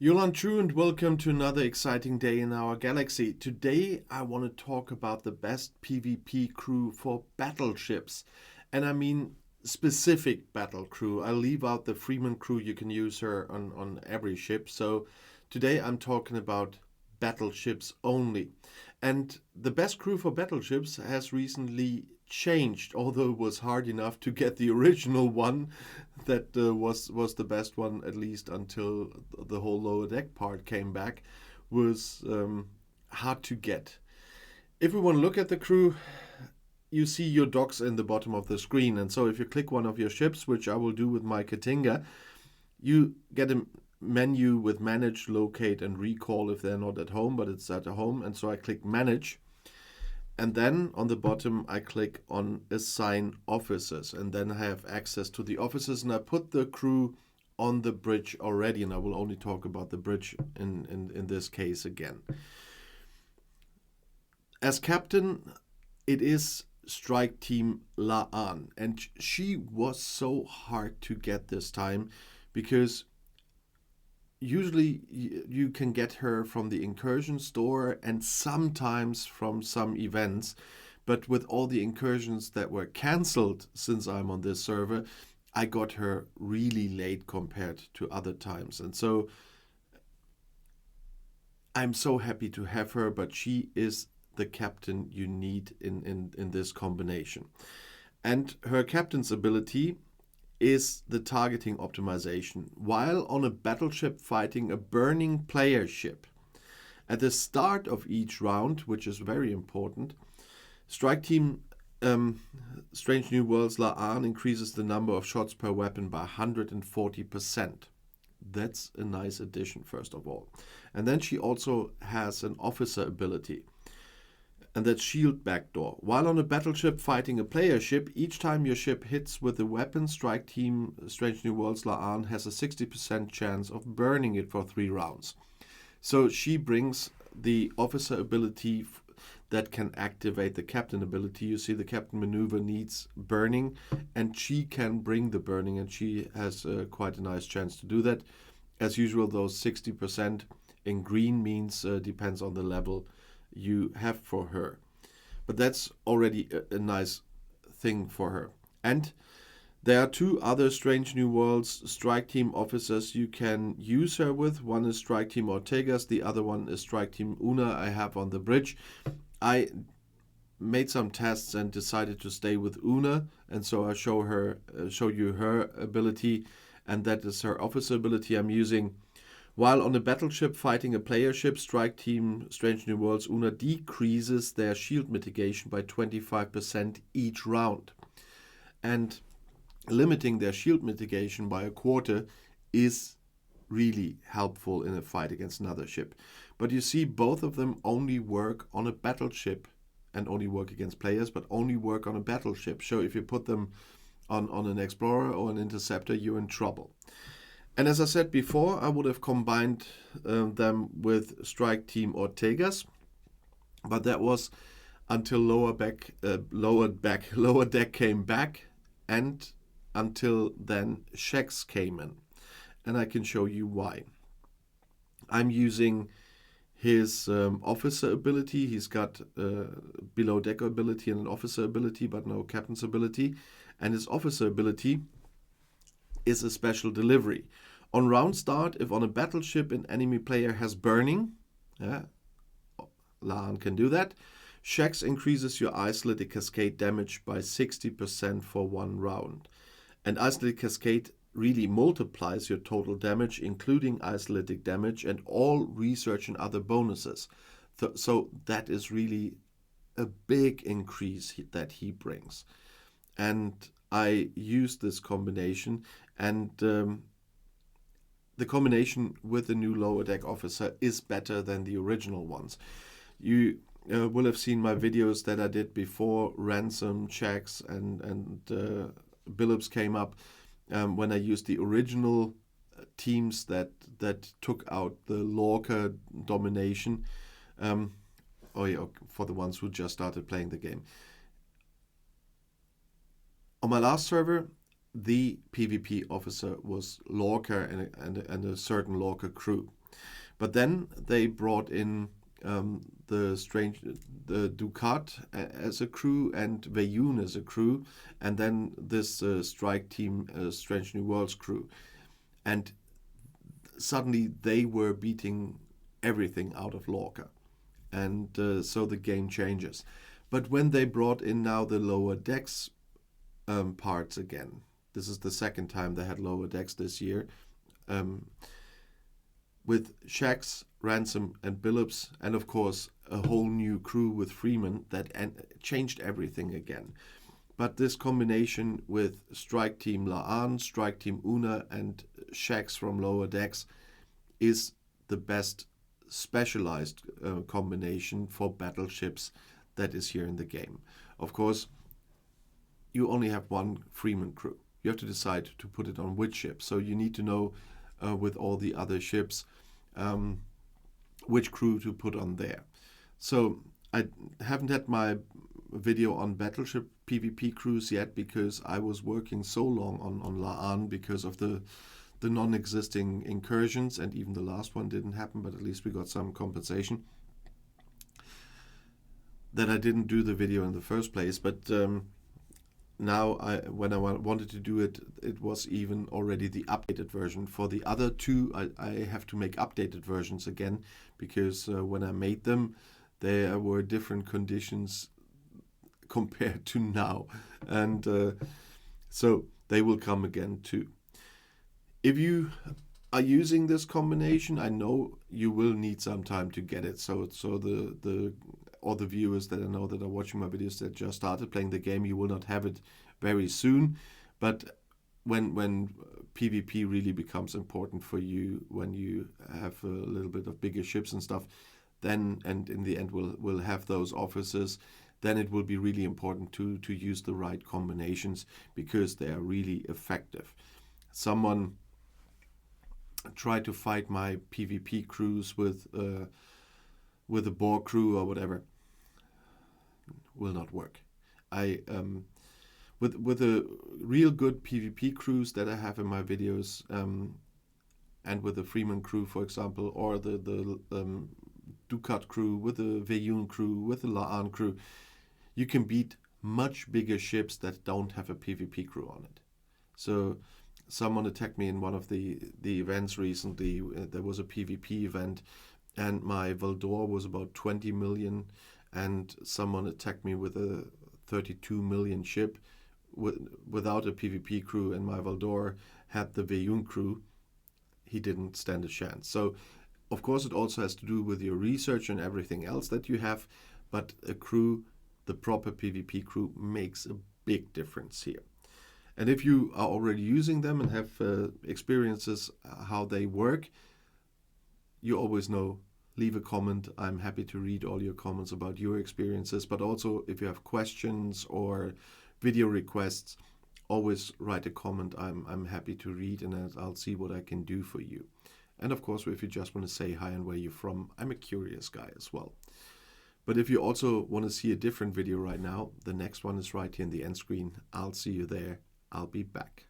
Yolan True and welcome to another exciting day in our galaxy. Today I want to talk about the best PvP crew for battleships. And I mean specific battle crew. I'll leave out the Freeman crew, you can use her on every ship. So today I'm talking about battleships only. And the best crew for battleships has recently changed, although it was hard enough to get the original one that was the best one, at least until the whole lower deck part came back, was hard to get. If we want to look at the crew, you see your docks in the bottom of the screen, and so if you click one of your ships, which I will do with my Katinga, you get a menu with manage, locate and recall if they're not at home, but it's at home, and so I click manage. And then on the bottom, I click on assign officers, and then I have access to the officers, and I put the crew on the bridge already, and I will only talk about the bridge in this case again. As captain, it is Strike Team Laan, and she was so hard to get this time because usually you can get her from the incursion store and sometimes from some events, but with all the incursions that were cancelled since I'm on this server, I got her really late compared to other times. And so I'm so happy to have her, but she is the captain you need in this combination. And her captain's ability is the targeting optimization. While on a battleship fighting a burning player ship, at the start of each round, which is very important, Strike Team Strange New Worlds Laan increases the number of shots per weapon by 140%. That's a nice addition, first of all. And then she also has an officer ability, and that's Shield Backdoor. While on a battleship fighting a player ship, each time your ship hits with a weapon, Strike Team Strange New Worlds Laan has a 60% chance of burning it for 3 rounds. So she brings the officer ability that can activate the captain ability. You see the captain maneuver needs burning, and she can bring the burning, and she has quite a nice chance to do that. As usual, those 60% in green means depends on the level you have for her, but that's already a nice thing for her. And there are 2 other Strange New Worlds Strike Team officers you can use her with. One is Strike Team Ortegas, the other one is Strike Team Una I have on the bridge. I made some tests and decided to stay with Una, and so I show you her ability, and that is her officer ability I'm using. While on a battleship fighting a player ship, Strike Team Strange New Worlds Una decreases their shield mitigation by 25% each round. And limiting their shield mitigation by a quarter is really helpful in a fight against another ship. But you see, both of them only work on a battleship and only work against players, but only work on a battleship. So if you put them on an explorer or an interceptor, you're in trouble. And as I said before, I would have combined them with Strike Team Ortegas, but that was until lower deck came back, and until then Shex came in, and I can show you why. I'm using his officer ability. He's got below deck ability and an officer ability, but no captain's ability, and his officer ability is a special delivery. On round start, if on a battleship an enemy player has burning, Laan can do that, Shex increases your isolated cascade damage by 60% for 1 round. And isolated cascade really multiplies your total damage, including isolated damage and all research and other bonuses. So that is really a big increase that he brings. And I use this combination, and the combination with the new lower deck officer is better than the original ones. You will have seen my videos that I did before ransom checks and Billups came up when I used the original teams that took out the Lorca domination. For the ones who just started playing the game. On my last server, the PvP officer was Lorca and a certain Lorca crew. But then they brought in the Ducat as a crew and Veyun as a crew, and then this strike team, Strange New Worlds crew. And suddenly they were beating everything out of Lorca. And so the game changes. But when they brought in now the lower decks parts again, this is the second time they had lower decks this year, with Shax, Ransom, and Billups, and of course a whole new crew with Freeman that changed everything again. But this combination with Strike Team La'an, Strike Team Una, and Shax from lower decks is the best specialized combination for battleships that is here in the game. Of course, you only have one Freeman crew. You have to decide to put it on which ship. So you need to know with all the other ships which crew to put on there. So I haven't had my video on battleship PvP crews yet because I was working so long on La'an because of the non-existing incursions, and even the last one didn't happen, but at least we got some compensation, that I didn't do the video in the first place. But now when I wanted to do it, it was even already the updated version. For the other two, I have to make updated versions again, because when I made them, there were different conditions compared to now. And so they will come again too. If you are using this combination, I know you will need some time to get it. So all the viewers that I know that are watching my videos that just started playing the game, you will not have it very soon. But when PvP really becomes important for you, when you have a little bit of bigger ships and stuff, then, and in the end we'll have those officers, then it will be really important to use the right combinations, because they are really effective. Someone tried to fight my PvP crews with a boar crew or whatever. Will not work. With a real good PvP crews that I have in my videos, and with the Freeman crew, for example, or the Ducat crew, with the Veyun crew, with the La'an crew, you can beat much bigger ships that don't have a PvP crew on it. So someone attacked me in one of the events recently. There was a PvP event, and my Valdor was about 20 million, and someone attacked me with a 32 million ship without a PvP crew, and my Valdor had the Veyun crew. He didn't stand a chance. So of course it also has to do with your research and everything else that you have, but a crew, the proper PvP crew, makes a big difference here. And if you are already using them and have experiences how they work, you always know, leave a comment. I'm happy to read all your comments about your experiences, but also if you have questions or video requests, always write a comment. I'm happy to read, and I'll see what I can do for you. And of course, if you just want to say hi and where you're from, I'm a curious guy as well. But if you also want to see a different video right now, the next one is right here in the end screen. I'll see you there. I'll be back.